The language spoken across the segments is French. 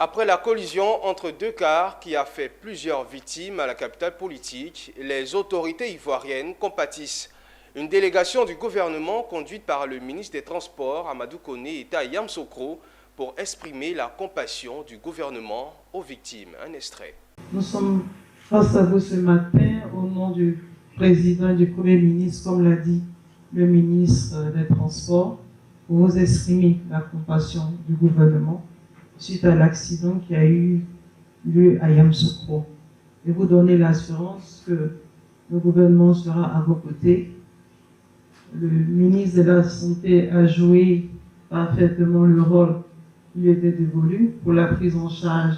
Après la collision entre deux cars qui a fait plusieurs victimes à la capitale politique, les autorités ivoiriennes compatissent. Une délégation du gouvernement conduite par le ministre des Transports, Amadou Koné, est à Yamoussoukro pour exprimer la compassion du gouvernement aux victimes. Un extrait. Nous sommes face à vous ce matin au nom du président et du Premier ministre, comme l'a dit le ministre des Transports, pour vous exprimer la compassion du gouvernement suite à l'accident qui a eu lieu à Yamoussoukro. Et vous donner l'assurance que le gouvernement sera à vos côtés. Le ministre de la Santé a joué parfaitement le rôle qui lui était dévolu pour la prise en charge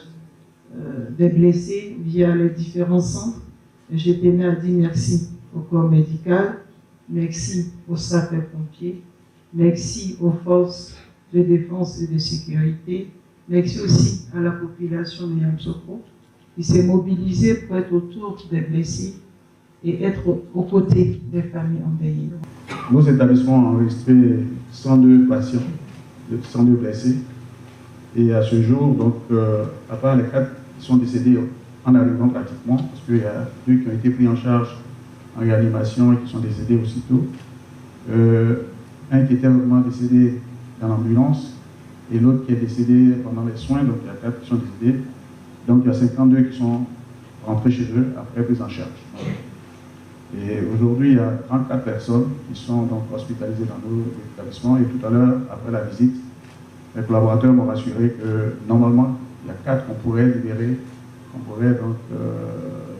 des blessés via les différents centres. Et je tenais à dire merci au corps médical, merci aux sapeurs-pompiers, merci aux forces de défense et de sécurité, merci aussi à la population de Yamoussoukro qui s'est mobilisée pour être autour des blessés et être aux côtés des familles endeuillées. Nos établissements ont enregistré 102 patients, 102 blessés. Et à ce jour, donc, à part les 4 qui sont décédés en arrivant pratiquement, parce qu'il y a 2 qui ont été pris en charge en réanimation et qui sont décédés aussitôt. Un qui était vraiment décédé dans l'ambulance et l'autre qui est décédé pendant les soins, donc il y a 4 qui sont décédés. Donc il y a 52 qui sont rentrés chez eux après prise en charge. Et aujourd'hui, il y a 34 personnes qui sont donc hospitalisées dans nos établissements. Et tout à l'heure, après la visite, les collaborateurs m'ont rassuré que normalement, il y a 4 qu'on pourrait libérer,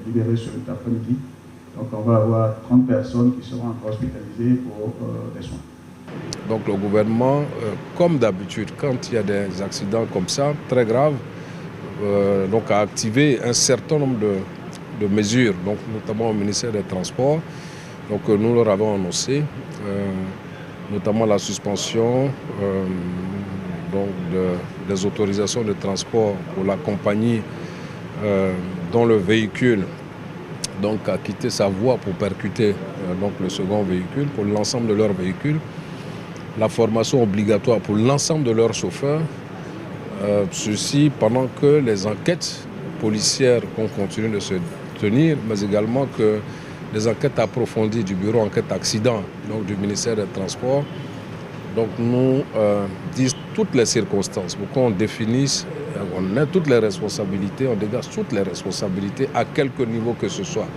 libérer cet après-midi. Donc on va avoir 30 personnes qui seront encore hospitalisées pour des soins. Donc le gouvernement, comme d'habitude, quand il y a des accidents comme ça, très graves, donc a activé un certain nombre de mesures, donc notamment au ministère des Transports. Donc nous leur avons annoncé, notamment la suspension des autorisations de transport pour la compagnie dont le véhicule donc, a quitté sa voie pour percuter donc, le second véhicule, pour l'ensemble de leurs véhicules. La formation obligatoire pour l'ensemble de leurs chauffeurs, ceci pendant que les enquêtes policières qu'on continue de se tenir, mais également que les enquêtes approfondies du bureau enquête accident donc du ministère des Transports donc nous disent toutes les circonstances pour qu'on définisse, on ait toutes les responsabilités, on dégage toutes les responsabilités à quelque niveau que ce soit.